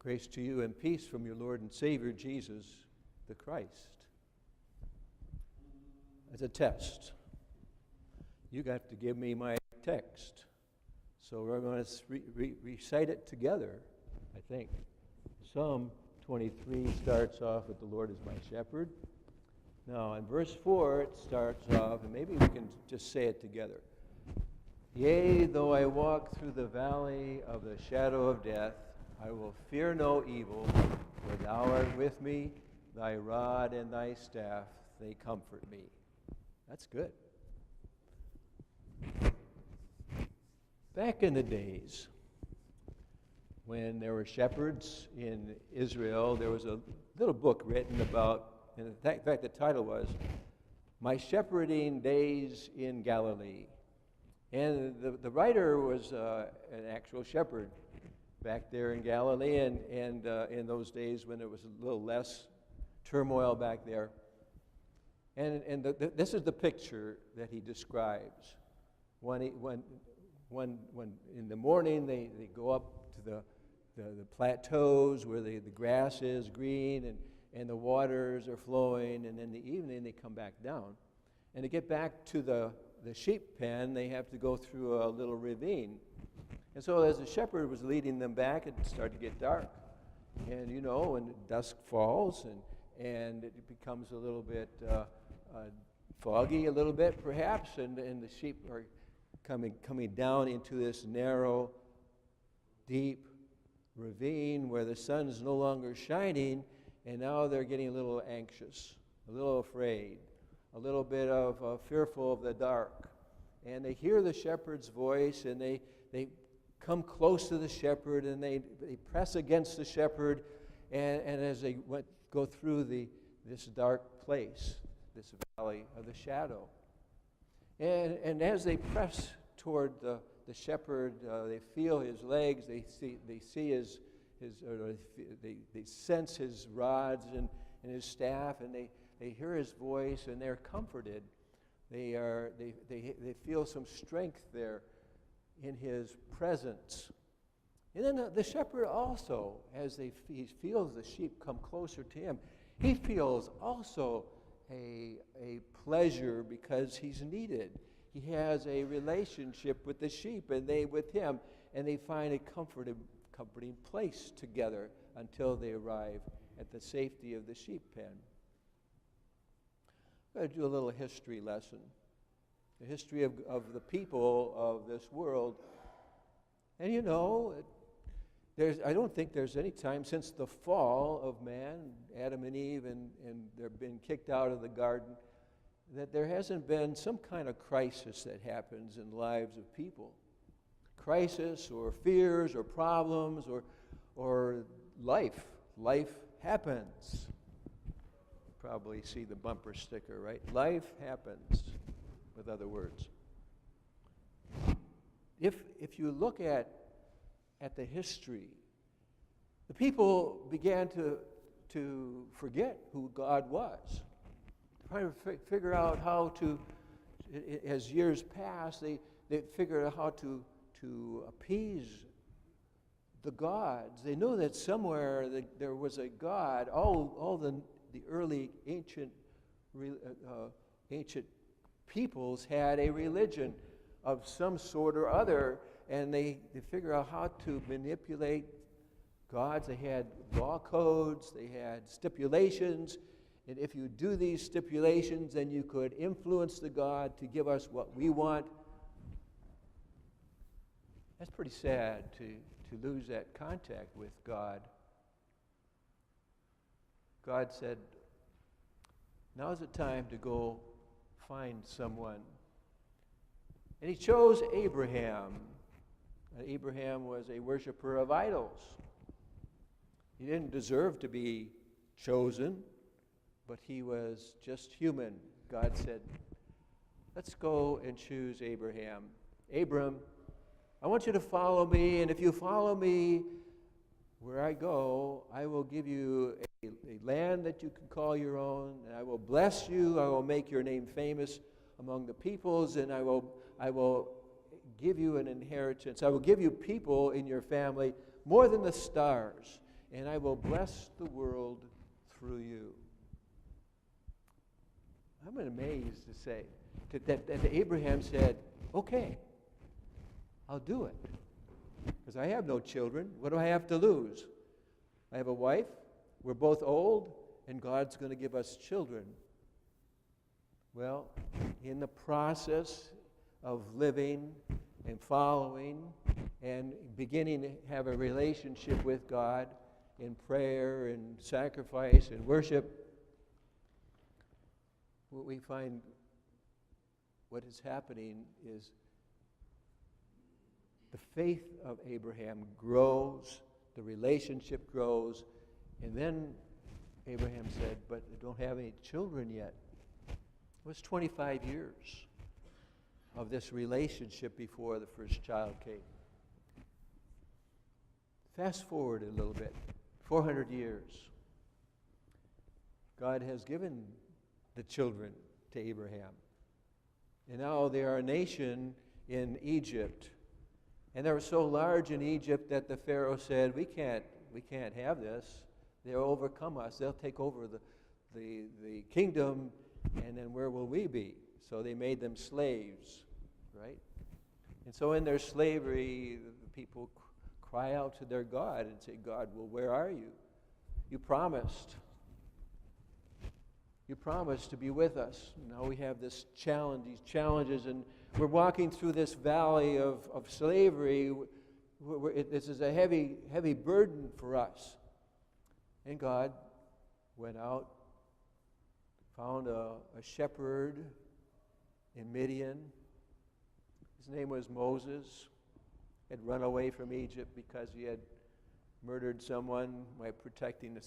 Grace to you and peace from your Lord and Savior, Jesus the Christ. As a test, you got to give me my text. So we're going to recite it together, I think. Psalm 23 starts off with, "The Lord is my shepherd." Now, in verse 4, it starts off, and maybe we can just say it together. "Yea, though I walk through the valley of the shadow of death, I will fear no evil, for thou art with me, thy rod and thy staff, they comfort me." That's good. Back in the days when there were shepherds in Israel, there was a little book written about, in fact the title was, "My Shepherding Days in Galilee." And the writer was an actual shepherd back there in Galilee, and in those days when there was a little less turmoil back there. And this is the picture that he describes. When in the morning they go up to the plateaus where the grass is green and the waters are flowing, and in the evening they come back down. And to get back to the sheep pen, they have to go through a little ravine. And so as the shepherd was leading them back, it started to get dark. And you know, when dusk falls and it becomes a little bit foggy, a little bit perhaps, and the sheep are coming down into this narrow, deep ravine where the sun is no longer shining, and now they're getting a little anxious, a little afraid, a little bit of fearful of the dark. And they hear the shepherd's voice, and they come close to the shepherd, and they press against the shepherd, and as they go through this dark place, this valley of the shadow. And as they press toward the shepherd, they feel his legs, they see his they sense his rods and his staff, and they hear his voice, and they're comforted. They feel some strength there in his presence. And then the shepherd also, as he feels the sheep come closer to him, he feels also a pleasure because he's needed. He has a relationship with the sheep, and they with him, and they find a comforting place together until they arrive at the safety of the sheep pen. I'm going to do a little history lesson. The history of the people of this world. And you know, I don't think there's any time since the fall of man, Adam and Eve, and they've been kicked out of the garden, that there hasn't been some kind of crisis that happens in the lives of people. Crisis or fears or problems or life. Life happens. You probably see the bumper sticker, right? Life happens, with other words. If you look at the history, the people began to forget who God was. Trying to figure out how to, as years passed, they figured out how to appease the gods. They knew that somewhere there was a God. All the early ancient peoples had a religion of some sort or other, and they figure out how to manipulate gods. They had law codes, they had stipulations, and if you do these stipulations, then you could influence the god to give us what we want. That's pretty sad to lose that contact with God. God said, now's the time to go find someone. And he chose Abraham. Abraham was a worshiper of idols. He didn't deserve to be chosen, but he was just human. God said, let's go and choose Abraham. Abram, I want you to follow me, and if you follow me where I go, I will give you a land that you can call your own, and I will bless you. I will make your name famous among the peoples, and I will give you an inheritance. I will give you people in your family more than the stars, and I will bless the world through you. I'm amazed to say that Abraham said, okay, I'll do it. Because I have no children. What do I have to lose? I have a wife. We're both old, and God's going to give us children. Well, in the process of living and following and beginning to have a relationship with God in prayer and sacrifice and worship, what we find what is happening is the faith of Abraham grows, the relationship grows, and then Abraham said, but I don't have any children yet. It was 25 years of this relationship before the first child came. Fast forward a little bit, 400 years. God has given the children to Abraham. And now they are a nation in Egypt. And they were so large in Egypt that the Pharaoh said, we can't have this. They'll overcome us. They'll take over the kingdom, and then where will we be? So they made them slaves, right? And so in their slavery, the people cry out to their God and say, God, well, where are you? You promised. You promised to be with us. Now we have this challenge, these challenges, and we're walking through this valley of slavery. This is a heavy, heavy burden for us. And God went out, found a shepherd in Midian. His name was Moses. Had run away from Egypt because he had murdered someone by protecting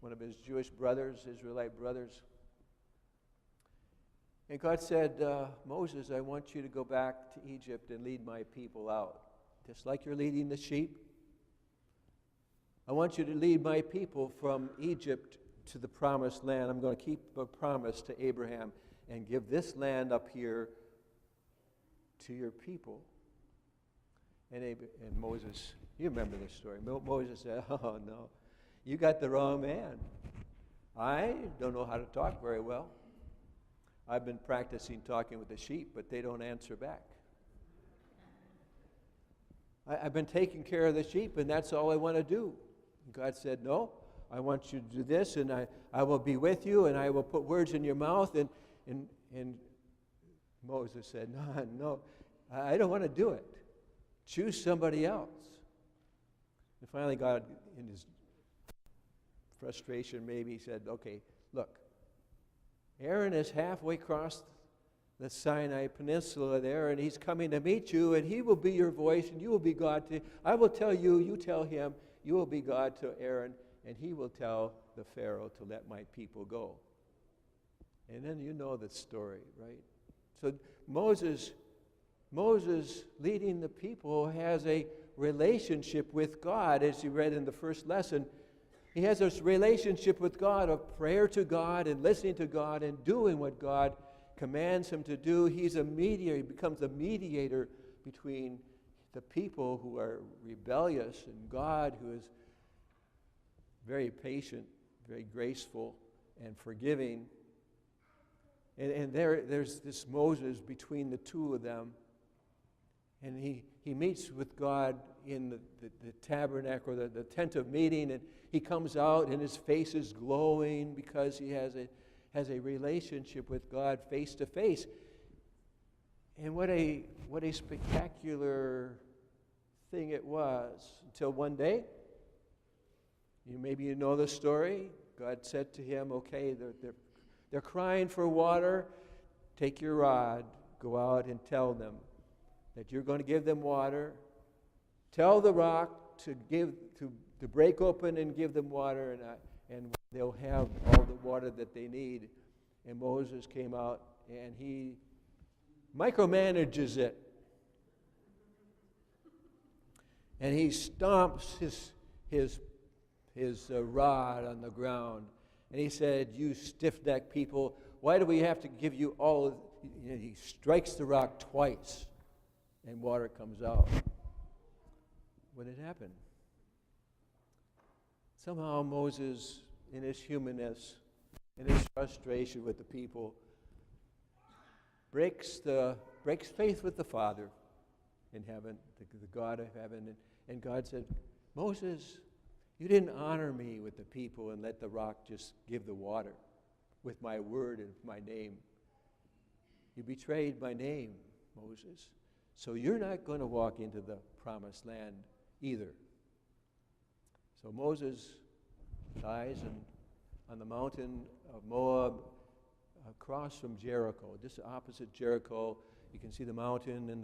one of his Jewish brothers, Israelite brothers. And God said, Moses, I want you to go back to Egypt and lead my people out. Just like you're leading the sheep. I want you to lead my people from Egypt to the promised land. I'm going to keep a promise to Abraham and give this land up here to your people. And Moses, you remember this story. Moses said, oh no, you got the wrong man. I don't know how to talk very well. I've been practicing talking with the sheep, but they don't answer back. I've been taking care of the sheep, and that's all I want to do. And God said, no, I want you to do this, and I will be with you, and I will put words in your mouth. And Moses said, no, I don't want to do it. Choose somebody else. And finally, God, in his frustration, maybe said, okay, look, Aaron is halfway across the Sinai Peninsula there, and he's coming to meet you, and he will be your voice, and you will be God to him. I will tell you, you tell him, you will be God to Aaron, and he will tell the Pharaoh to let my people go. And then you know the story, right? So Moses leading the people has a relationship with God, as you read in the first lesson. He has this relationship with God of prayer to God and listening to God and doing what God commands him to do. He's a mediator. He becomes a mediator between the people who are rebellious and God, who is very patient, very graceful, and forgiving. And there's this Moses between the two of them. And he meets with God in the tabernacle, the tent of meeting, and he comes out and his face is glowing because he has a relationship with God face to face. And what a spectacular thing it was, until one day, maybe you know the story. God said to him, okay, they're crying for water. Take your rod, go out and tell them that you're going to give them water. Tell the rock to break open and give them water, and they'll have all the water that they need. And Moses came out and he micromanages it. And he stomps his rod on the ground. And he said, you stiff-necked people, why do we have to give you all of... He strikes the rock twice, and water comes out. What had happened? somehow Moses, in his humanness, in his frustration with the people, breaks faith with the Father in heaven, the God of heaven. And God said, Moses, you didn't honor me with the people and let the rock just give the water with my word and my name. You betrayed my name, Moses. So you're not going to walk into the promised land either. So Moses dies on the mountain of Moab, across from Jericho, just opposite Jericho. You can see the mountain and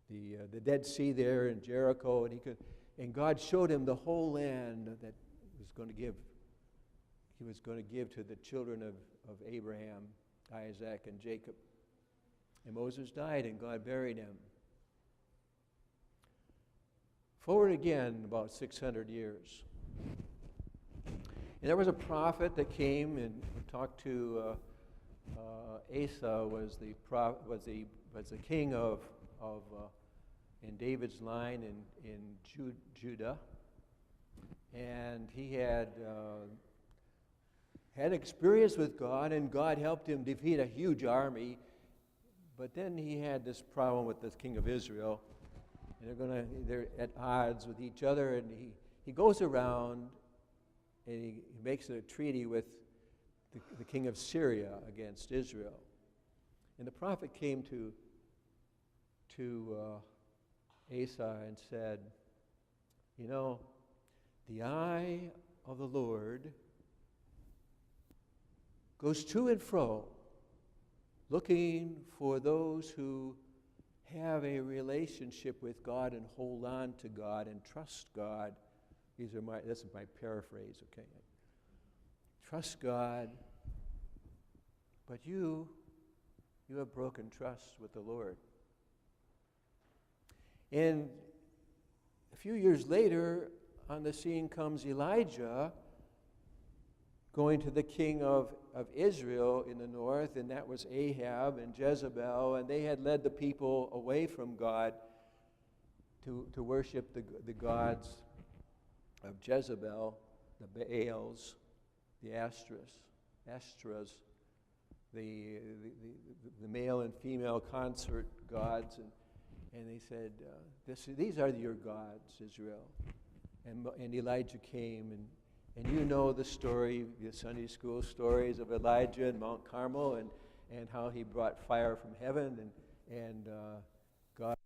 the Dead Sea there in Jericho, and God showed him the whole land that He was going to give to the children of Abraham, Isaac, and Jacob. And Moses died, and God buried him. Forward again about 600 years. And there was a prophet that came and talked to Asa, was the king of in David's line in Judah, and he had experience with God, and God helped him defeat a huge army. But then he had this problem with the king of Israel, and they're at odds with each other, and he goes around and he makes a treaty with the king of Syria against Israel. And the prophet came to Asa and said, you know, the eye of the Lord goes to and fro, looking for those who have a relationship with God and hold on to God and trust God. This is my paraphrase, okay? Trust God, but you have broken trust with the Lord. And a few years later, on the scene comes Elijah going to the king of Israel in the north, and that was Ahab and Jezebel, and they had led the people away from God to worship the gods of Jezebel, the Baals, the Astras, the male and female consort gods, and they said, these are your gods, Israel. And Elijah came, and you know the story, the Sunday school stories of Elijah and Mount Carmel, and how he brought fire from heaven, and God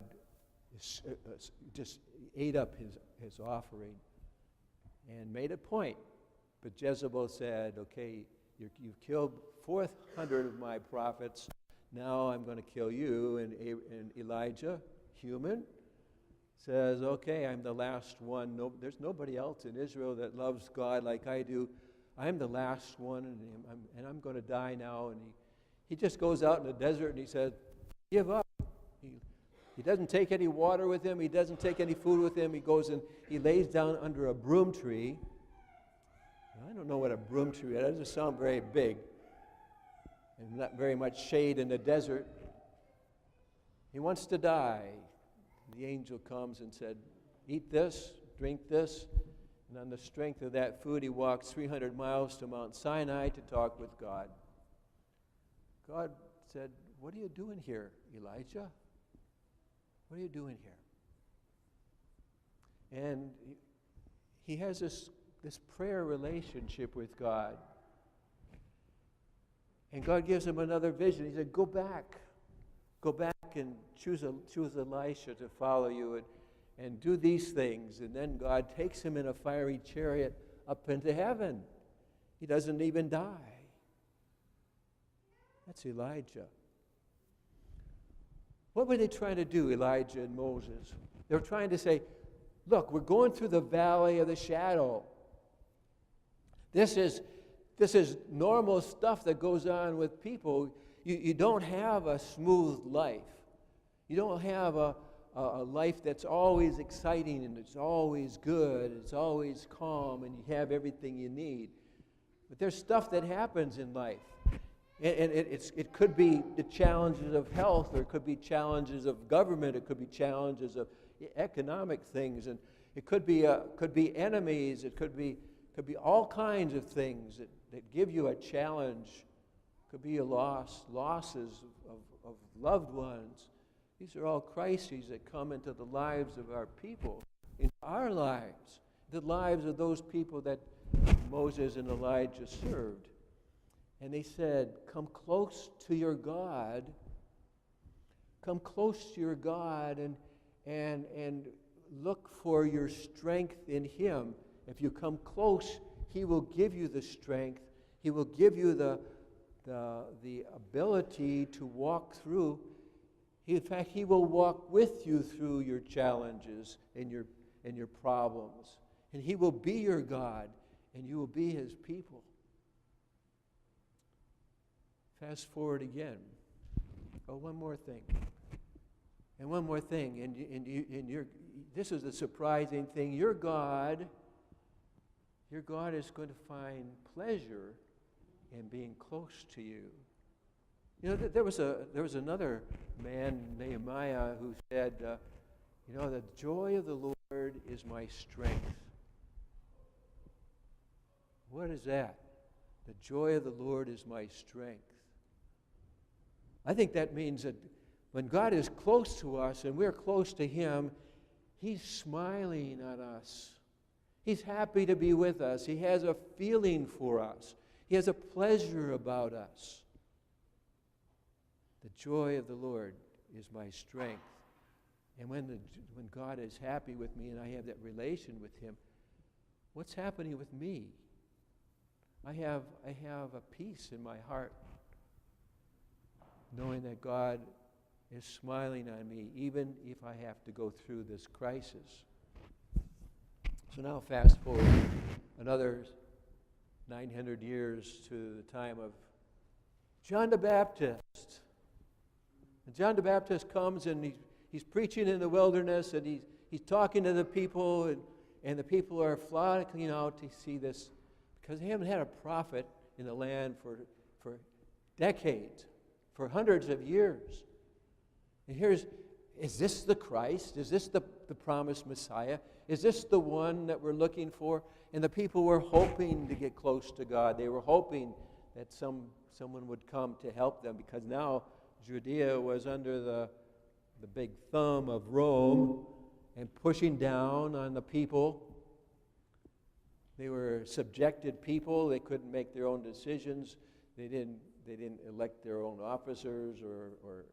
just ate up his offering and made a point. But Jezebel said, okay, you've killed 400 of my prophets, now I'm going to kill you. And Elijah, human, says, okay, I'm the last one. There's nobody else in Israel that loves God like I do. I'm the last one, and I'm going to die now. And he just goes out in the desert and he says, give up. He doesn't take any water with him. He doesn't take any food with him. He goes and he lays down under a broom tree. I don't know what a broom tree is. That doesn't sound very big. And not very much shade in the desert. He wants to die. The angel comes and said, eat this, drink this. And on the strength of that food, he walks 300 miles to Mount Sinai to talk with God. God said, what are you doing here, Elijah? What are you doing here? And he has this prayer relationship with God. And God gives him another vision. He said, go back and choose Elisha to follow you and do these things. And then God takes him in a fiery chariot up into heaven. He doesn't even die. That's Elijah. What were they trying to do, Elijah and Moses? They were trying to say, look, we're going through the valley of the shadow. This is normal stuff that goes on with people. You don't have a smooth life. You don't have a life that's always exciting and it's always good, it's always calm, and you have everything you need. But there's stuff that happens in life. And it could be the challenges of health, or it could be challenges of government, it could be challenges of economic things. It could be enemies. It could be all kinds of things that give you a challenge. It could be a losses of loved ones. These are all crises that come into the lives of our people, into our lives, the lives of those people that Moses and Elijah served. And they said, come close to your God. Come close to your God and look for your strength in Him. If you come close, He will give you the strength. He will give you the ability to walk through. In fact, He will walk with you through your challenges and your problems. And He will be your God, and you will be His people. Fast forward again. Oh, one more thing. And one more thing. And this is the surprising thing. Your God is going to find pleasure in being close to you. You know, there was another man, Nehemiah, who said, the joy of the Lord is my strength. What is that? The joy of the Lord is my strength. I think that means that when God is close to us and we're close to Him, He's smiling at us. He's happy to be with us. He has a feeling for us. He has a pleasure about us. The joy of the Lord is my strength. And when God is happy with me and I have that relation with Him, what's happening with me? I have a peace in my heart, knowing that God is smiling on me, even if I have to go through this crisis. So now fast forward another 900 years to the time of John the Baptist. And John the Baptist comes and he's preaching in the wilderness, and he's talking to the people, and the people are flocking out to see this, because they haven't had a prophet in the land for decades, for hundreds of years. And is this the Christ? Is this the promised Messiah? Is this the one that we're looking for? And the people were hoping to get close to God. They were hoping that someone would come to help them, because now Judea was under the big thumb of Rome and pushing down on the people. They were subjected people. They couldn't make their own decisions. They didn't elect their own officers or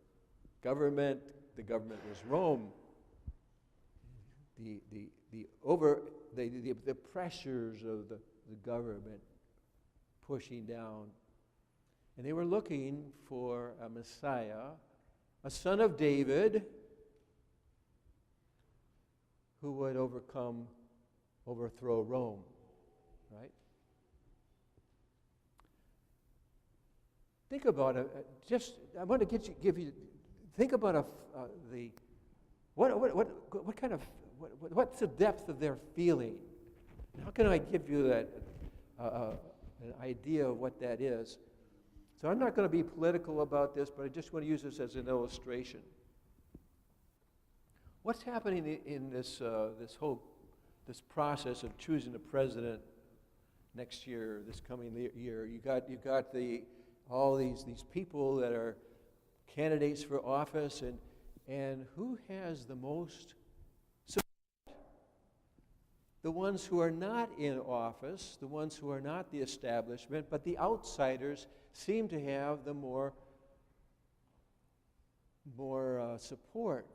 government. The government was Rome. The pressures of the government pushing down. And they were looking for a Messiah, a son of David, who would overthrow Rome, right? Think about it. I want to give you. Think about what's the depth of their feeling? How can I give you that an idea of what that is? So I'm not going to be political about this, but I just want to use this as an illustration. What's happening in this process of choosing a president next year, this coming year? You got all these people that are candidates for office, and who has the most support? The ones who are not in office, the ones who are not the establishment, but the outsiders seem to have the more support.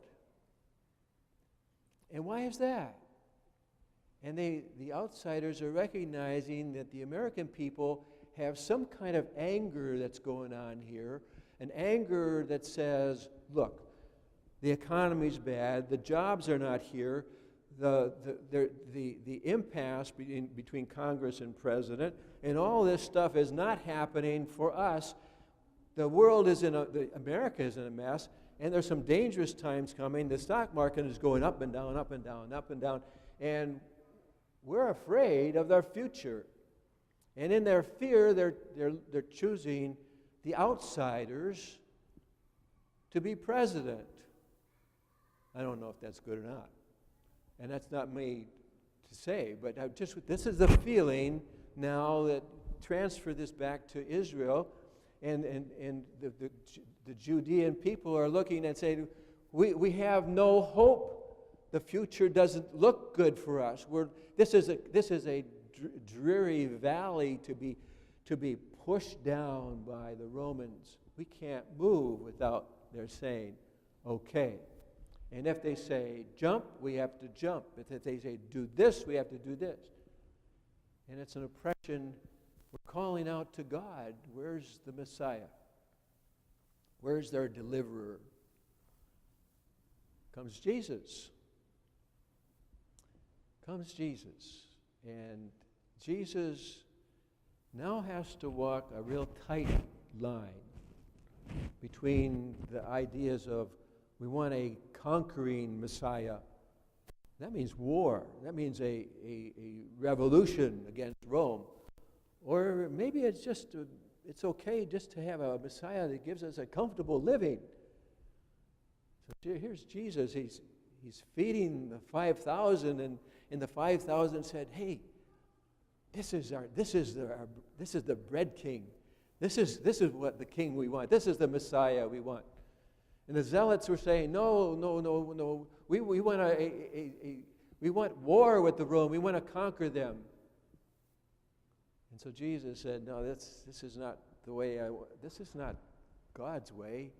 And why is that? And the outsiders are recognizing that the American people have some kind of anger that's going on here, an anger that says, look, the economy's bad, the jobs are not here, the impasse between Congress and President, and all this stuff is not happening for us. The world is America is in a mess, and there's some dangerous times coming. The stock market is going up and down, up and down, up and down, and we're afraid of their future. And in their fear, they're choosing the outsiders to be president. I don't know if that's good or not. And that's not me to say, but this is the feeling now that transfer this back to Israel, and the Judean people are looking and saying, we have no hope. The future doesn't look good for us. This is a dreary valley to be pushed down by the Romans. We can't move without their saying, okay. And if they say jump, we have to jump. If they say do this, we have to do this. And it's an oppression. We're calling out to God. Where's the Messiah? Where's their deliverer? Comes Jesus. Comes Jesus. And Jesus now has to walk a real tight line between the ideas of we want a conquering Messiah. That means war. That means a revolution against Rome. Or maybe it's okay just to have a Messiah that gives us a comfortable living. So here's Jesus. He's feeding the 5,000, and the 5,000 said, "Hey, this is the bread king. This is what the king we want. This is the Messiah we want." And the zealots were saying, "No. We want war with the Rome. We want to conquer them." And so Jesus said, "No, this is not the way this is not God's way.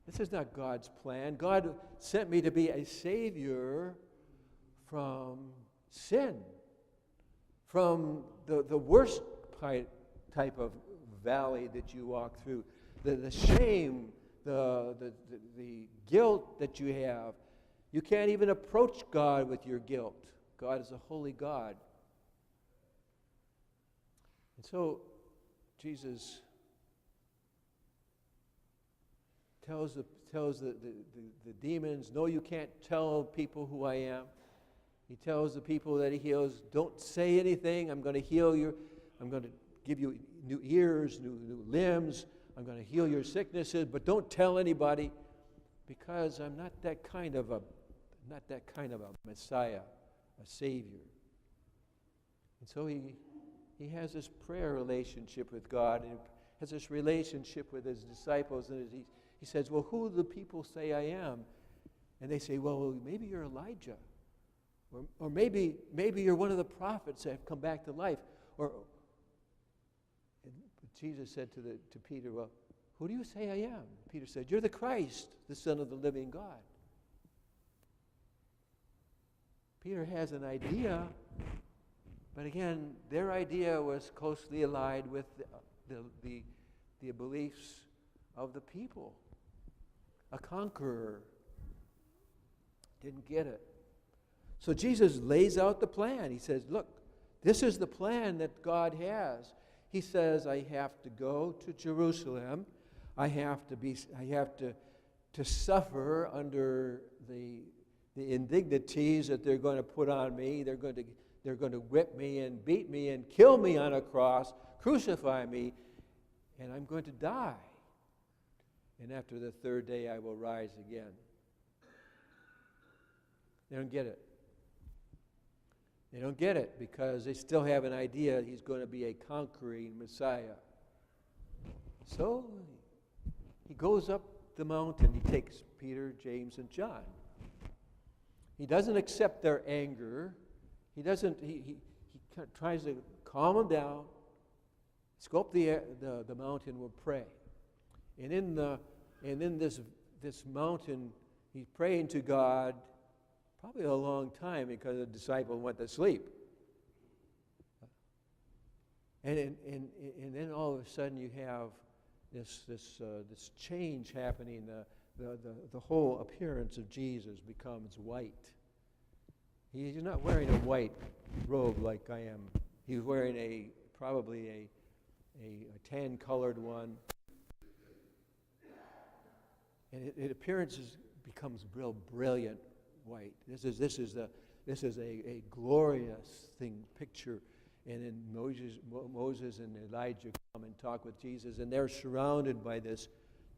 This is not God's plan. God sent me to be a savior from sin, from the worst type of valley that you walk through, the shame, the guilt that you have. You can't even approach God with your guilt. God is a holy God." And so Jesus tells the demons, "No, you can't tell people who I am." He tells the people that he heals, "Don't say anything. I'm going to heal you. I'm going to give you new ears, new limbs. I'm going to heal your sicknesses, but don't tell anybody, because I'm not that kind of a Messiah, a Savior." And so he has this prayer relationship with God, and has this relationship with his disciples, and he says, "Well, who do the people say I am?" And they say, "Well, maybe you're Elijah, or maybe you're one of the prophets that have come back to life." Jesus said to Peter, "Well, who do you say I am?" Peter said, "You're the Christ, the Son of the living God." Peter has an idea, but again, their idea was closely allied with the beliefs of the people. A conqueror. Didn't get it. So Jesus lays out the plan. He says, "Look, this is the plan that God has." He says, "I have to go to Jerusalem. I have to suffer under the indignities that they're going to put on me. They're going to whip me and beat me and kill me on a cross, crucify me, and I'm going to die. And after the third day I will rise again." They don't get it. They don't get it because they still have an idea he's going to be a conquering Messiah. So he goes up the mountain. He takes Peter, James, and John. He doesn't accept their anger. He tries to calm them down. Let's go up the mountain. We'll pray. And in this mountain, he's praying to God probably a long time because the disciple went to sleep. And then all of a sudden you have this change happening. The whole appearance of Jesus becomes white. He's not wearing a white robe like I am. He's wearing probably a tan-colored one. And it appearances becomes real brilliant white. This is a glorious picture. And then Moses and Elijah come and talk with Jesus, and they're surrounded by this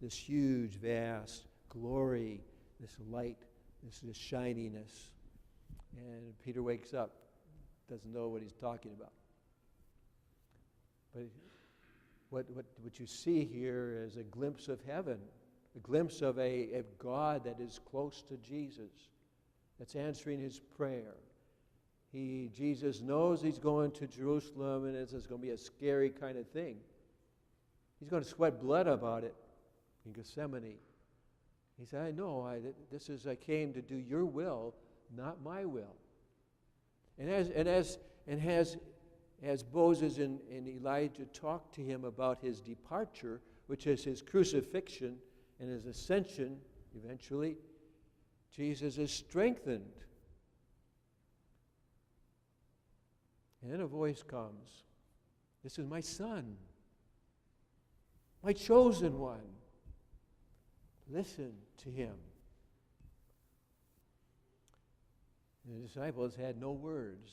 huge, vast glory, this light, this shininess. And Peter wakes up. doesn't know what he's talking about. But what you see here is a glimpse of heaven, a glimpse of a God that is close to Jesus, that's answering his prayer. Jesus knows he's going to Jerusalem, and it's going to be a scary kind of thing. He's going to sweat blood about it in Gethsemane. He said, I know, I came to do your will, not my will. And as Moses and Elijah talked to him about his departure, which is his crucifixion and his ascension eventually, Jesus is strengthened. And then a voice comes. This is my son, my chosen one. Listen to him. And the disciples had no words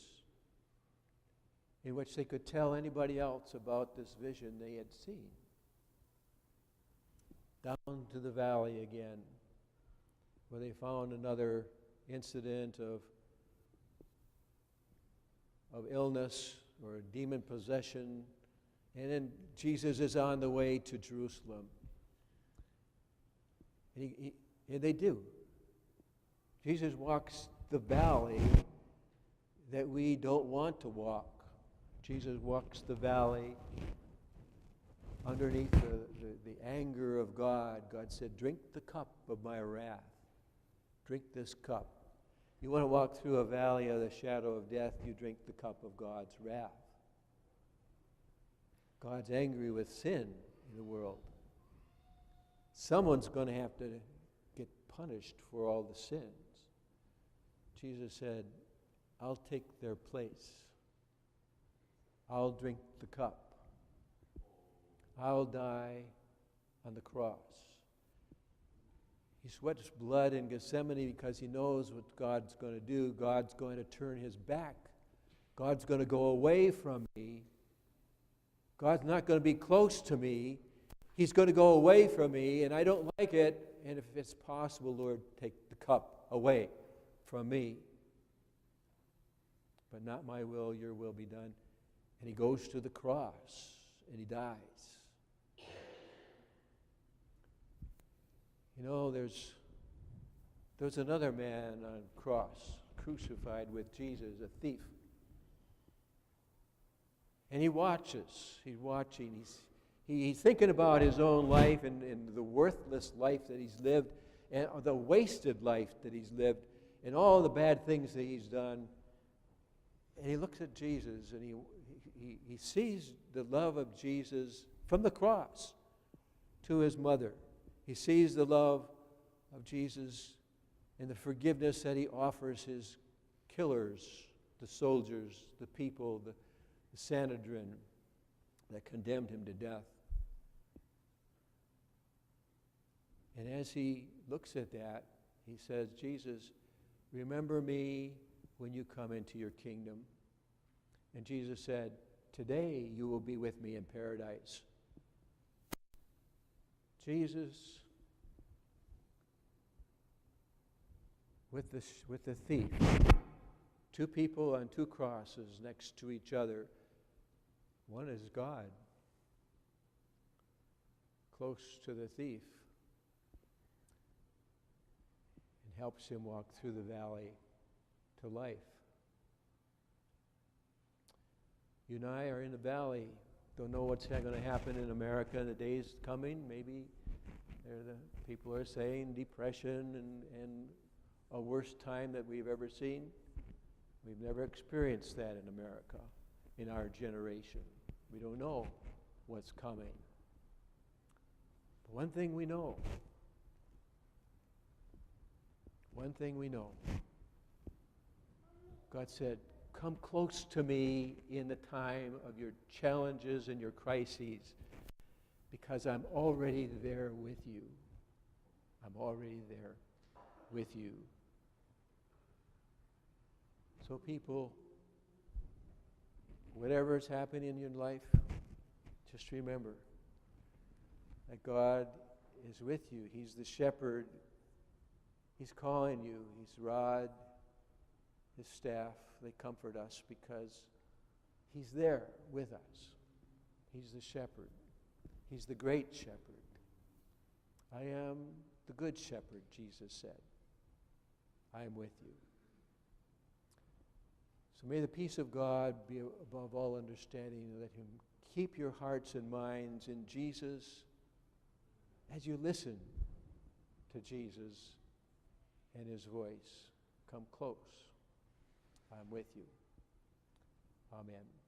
in which they could tell anybody else about this vision they had seen. Down to the valley again, where they found another incident of illness or demon possession, and then Jesus is on the way to Jerusalem. And they do. Jesus walks the valley that we don't want to walk. Jesus walks the valley underneath the anger of God. God said, drink the cup of my wrath. Drink this cup. You want to walk through a valley of the shadow of death, you drink the cup of God's wrath. God's angry with sin in the world. Someone's going to have to get punished for all the sins. Jesus said, I'll take their place. I'll drink the cup. I'll die on the cross. He sweats blood in Gethsemane because he knows what God's going to do. God's going to turn his back. God's going to go away from me. God's not going to be close to me. He's going to go away from me, and I don't like it. And if it's possible, Lord, take the cup away from me. But not my will, your will be done. And he goes to the cross, and he dies. You know, there's another man on a cross, crucified with Jesus, a thief. And he watches. He's watching. He's thinking about his own life and the worthless life that he's lived, and the wasted life that he's lived, and all the bad things that he's done. And he looks at Jesus, and he sees the love of Jesus from the cross to his mother. He sees the love of Jesus and the forgiveness that he offers his killers, the soldiers, the people, the Sanhedrin that condemned him to death. And as he looks at that, he says, Jesus, remember me when you come into your kingdom. And Jesus said, today you will be with me in paradise. Jesus, with the thief, two people on two crosses next to each other. One is God, close to the thief, and helps him walk through the valley to life. You and I are in the valley. Don't know what's going to happen in America in the days coming. Maybe the people are saying depression and a worse time that we've ever seen. We've never experienced that in America, in our generation. We don't know what's coming. But one thing we know. God said, come close to me in the time of your challenges and your crises, because I'm already there with you. I'm already there with you. So people, whatever is happening in your life, just remember that God is with you. He's the shepherd. He's calling you. His rod, his staff, they comfort us because he's there with us. He's the shepherd. He's the great shepherd. I am the good shepherd, Jesus said. I am with you. So may the peace of God be above all understanding, and let him keep your hearts and minds in Jesus as you listen to Jesus and his voice. Come close. I'm with you. Amen.